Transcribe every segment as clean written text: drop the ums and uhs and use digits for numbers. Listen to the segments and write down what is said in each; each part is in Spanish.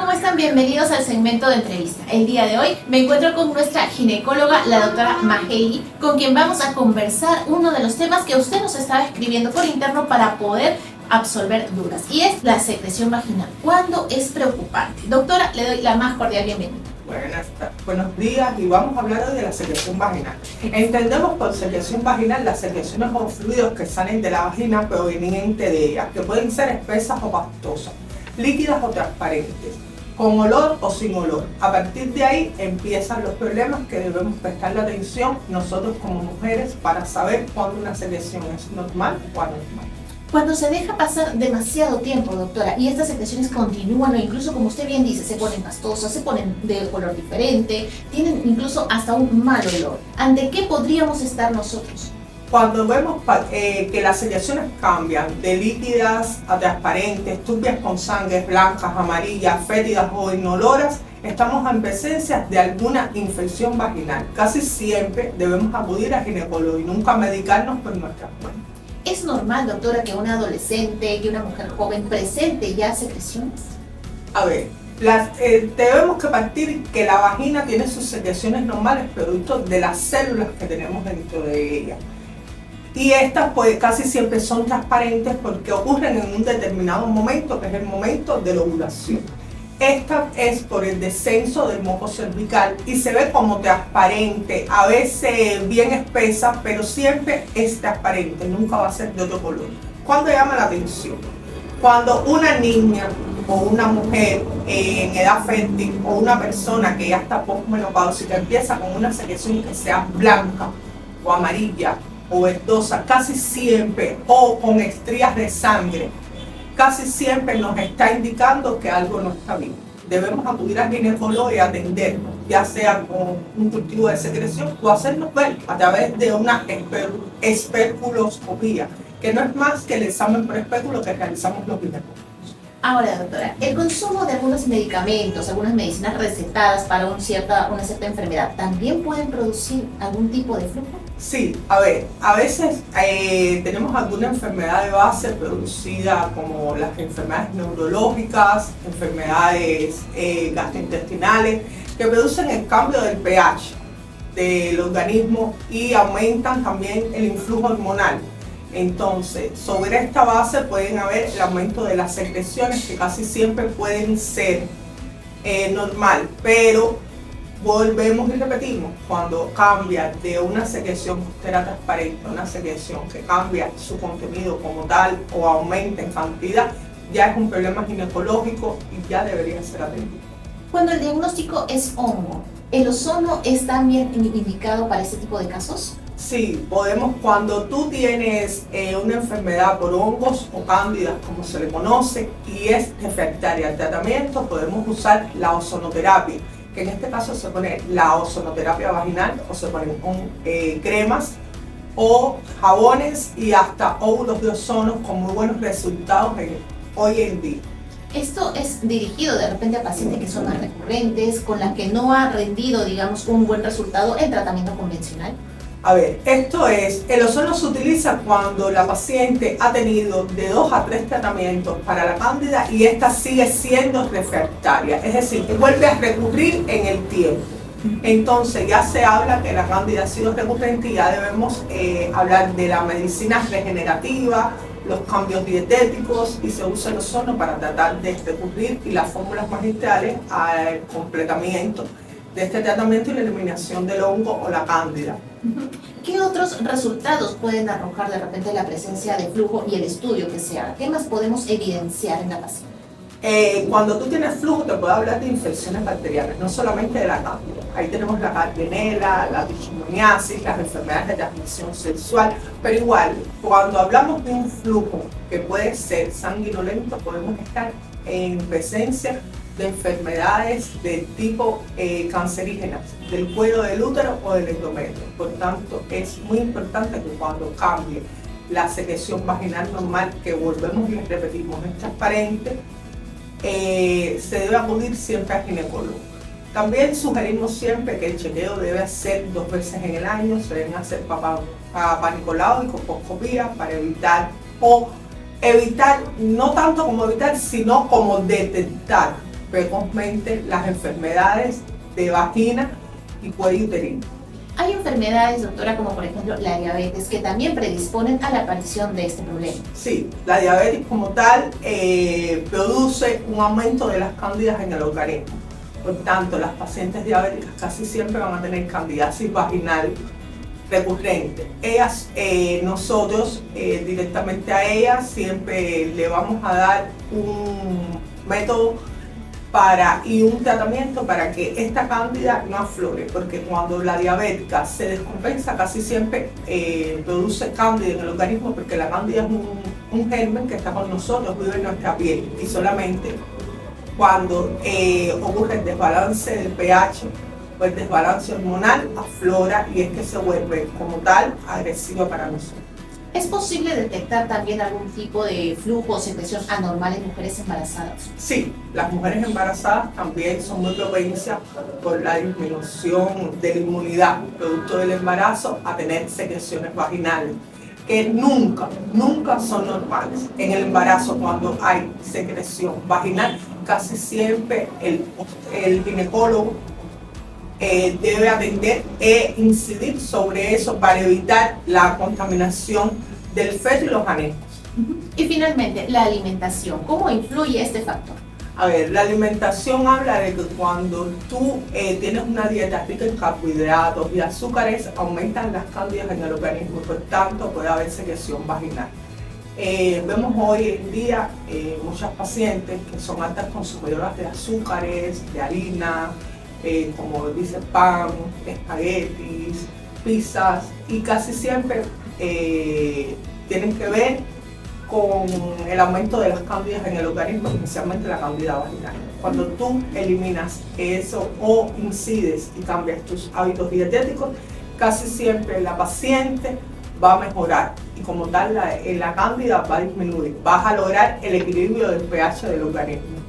¿cómo están? Bienvenidos al segmento de entrevista. El día de hoy me encuentro con nuestra ginecóloga, la doctora Maheli, con quien vamos a conversar uno de los temas que usted nos estaba escribiendo por interno para poder absolver dudas, y es la secreción vaginal. ¿Cuándo es preocupante? Doctora, le doy la más cordial bienvenida. Buenos días, y vamos a hablar hoy de la secreción vaginal. Entendemos por secreción vaginal las secreciones o fluidos que salen de la vagina provenientes de ella, que pueden ser espesas o pastosas, líquidas o transparentes, con olor o sin olor. A partir de ahí empiezan los problemas que debemos prestarle atención nosotros como mujeres para saber cuándo una secreción es normal o anormal. Cuando se deja pasar demasiado tiempo, doctora, y estas secreciones continúan o incluso, como usted bien dice, se ponen pastosas, se ponen de color diferente, tienen incluso hasta un mal olor, ¿ante qué podríamos estar nosotros? Cuando vemos que las secreciones cambian de líquidas a transparentes, turbias con sangre, blancas, amarillas, fétidas o inoloras, estamos en presencia de alguna infección vaginal. Casi siempre debemos acudir al ginecólogo y nunca medicarnos por nuestra cuenta. ¿Es normal, doctora, que una adolescente, que una mujer joven presente ya secreciones? A ver, debemos que partir que la vagina tiene sus secreciones normales producto de las células que tenemos dentro de ella. Y estas pues casi siempre son transparentes porque ocurren en un determinado momento, que es el momento de la ovulación. Esta es por el descenso del moco cervical y se ve como transparente, a veces bien espesa, pero siempre es transparente, nunca va a ser de otro color. ¿Cuándo llama la atención? Cuando una niña o una mujer en edad fértil o una persona que ya está posmenopáusica empieza con una secreción que sea blanca o amarilla o verdosa, casi siempre, o con estrías de sangre, casi siempre nos está indicando que algo no está bien. Debemos acudir al ginecólogo y atendernos, ya sea con un cultivo de secreción o hacernos ver a través de una esperculoscopía, que no es más que el examen por espéculo que realizamos los ginecólogos. Ahora, doctora, el consumo de algunos medicamentos, algunas medicinas recetadas para una cierta enfermedad, ¿también pueden producir algún tipo de flujo? Sí, a ver, a veces tenemos alguna enfermedad de base producida como las enfermedades neurológicas, enfermedades gastrointestinales, que producen el cambio del pH del organismo y aumentan también el influjo hormonal. Entonces, sobre esta base pueden haber el aumento de las secreciones, que casi siempre pueden ser normal, pero volvemos y repetimos, cuando cambia de una secreción que era transparente a una secreción que cambia su contenido como tal o aumenta en cantidad, ya es un problema ginecológico y ya debería ser atendido. Cuando el diagnóstico es hongo, ¿el ozono es también indicado para este tipo de casos? Sí, podemos, cuando tú tienes una enfermedad por hongos o cándidas, como se le conoce, y es refractaria al tratamiento, podemos usar la ozonoterapia, que en este caso se pone la ozonoterapia vaginal, o se ponen cremas o jabones y hasta óvulos de ozono con muy buenos resultados hoy en día. Esto es dirigido de repente a pacientes que son más recurrentes, con las que no ha rendido, digamos, un buen resultado en tratamiento convencional. A ver, el ozono se utiliza cuando la paciente ha tenido de 2 a 3 tratamientos para la cándida y esta sigue siendo refractaria, es decir, que vuelve a recurrir en el tiempo. Entonces ya se habla que la cándida ha sido recurrente y ya debemos hablar de la medicina regenerativa, los cambios dietéticos, y se usa el ozono para tratar de recurrir y las fórmulas magistrales al completamiento de este tratamiento y la eliminación del hongo o la cándida. ¿Qué otros resultados pueden arrojar de repente la presencia de flujo y el estudio que se haga? ¿Qué más podemos evidenciar en la paciente? Cuando tú tienes flujo te puedo hablar de infecciones bacterianas, no solamente de la cándida. Ahí tenemos la gardnerella, la trichomoniasis, las enfermedades de transmisión sexual, pero igual, cuando hablamos de un flujo que puede ser sanguinolento, podemos estar en presencia de enfermedades de tipo cancerígenas del cuello del útero o del endometrio. Por tanto, es muy importante que cuando cambie la secreción vaginal normal, que volvemos y repetimos, es transparente, se debe acudir siempre al ginecólogo. También sugerimos siempre que el chequeo debe ser 2 veces en el año, se deben hacer papá Nicolau y colposcopía para evitar, no tanto como evitar, sino como detectar precozmente las enfermedades de vagina y cuello uterino. Hay enfermedades, doctora, como por ejemplo la diabetes, que también predisponen a la aparición de este problema. Sí, la diabetes como tal produce un aumento de las cándidas en el organismo. Por tanto, las pacientes diabéticas casi siempre van a tener candidiasis vaginal recurrente. Nosotros directamente a ellas siempre le vamos a dar un método y un tratamiento para que esta cándida no aflore, porque cuando la diabética se descompensa casi siempre produce cándida en el organismo, porque la cándida es un germen que está con nosotros, vive en nuestra piel, y solamente cuando ocurre el desbalance del pH o el desbalance hormonal aflora y es que se vuelve como tal agresiva para nosotros. ¿Es posible detectar también algún tipo de flujo o secreción anormal en mujeres embarazadas? Sí, las mujeres embarazadas también son muy propensas por la disminución de la inmunidad producto del embarazo a tener secreciones vaginales, que nunca son normales. En el embarazo, cuando hay secreción vaginal, casi siempre el ginecólogo debe atender e incidir sobre eso para evitar la contaminación del feto y los anejos. Y finalmente, la alimentación. ¿Cómo influye este factor? A ver, la alimentación habla de que cuando tú tienes una dieta rica en carbohidratos y azúcares, aumentan las cándidas en el organismo, por tanto puede haber secreción vaginal. Vemos hoy en día muchas pacientes que son altas consumidoras de azúcares, de harina, como dice pan, espaguetis, pizzas, y casi siempre tienen que ver con el aumento de las cándidas en el organismo, especialmente la cándida vaginal. Cuando tú eliminas eso o incides y cambias tus hábitos dietéticos, casi siempre la paciente va a mejorar y como tal la cándida va a disminuir. Vas a lograr el equilibrio del pH del organismo.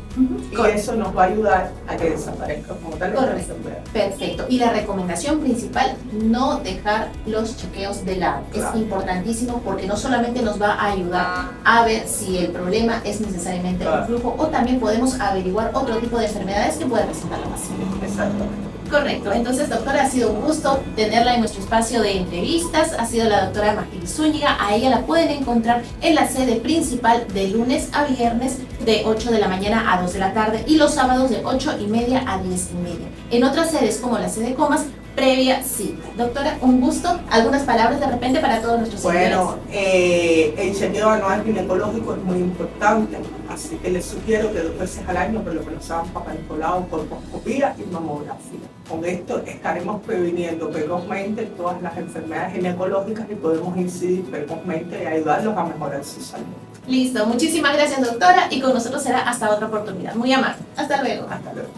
Y eso nos va a ayudar a que desaparezca como tal esta enfermedad. Perfecto. Y la recomendación principal, no dejar los chequeos de lado. Claro. Es importantísimo porque no solamente nos va a ayudar a ver si el problema es necesariamente un flujo, o también podemos averiguar otro tipo de enfermedades que puede presentar la paciente. Exactamente. Correcto. Entonces, doctora, ha sido un gusto tenerla en nuestro espacio de entrevistas. Ha sido la doctora Majely Zúñiga. A ella la pueden encontrar en la sede principal de lunes a viernes de 8 de la mañana a 2 de la tarde y los sábados de 8:30 a 10:30. En otras sedes como la sede Comas, previa cita. Doctora, un gusto. ¿Algunas palabras de repente para todos nuestros seguidores? Bueno, el chequeo anual ginecológico es muy importante, así que les sugiero que 2 veces al año, por lo que nos hagan Papa Nicolau, colposcopía y mamografía. Con esto estaremos previniendo precozmente todas las enfermedades ginecológicas y podemos incidir precozmente y ayudarlos a mejorar su salud. Listo, muchísimas gracias, doctora, y con nosotros será hasta otra oportunidad. Muy amable. Hasta luego. Hasta luego.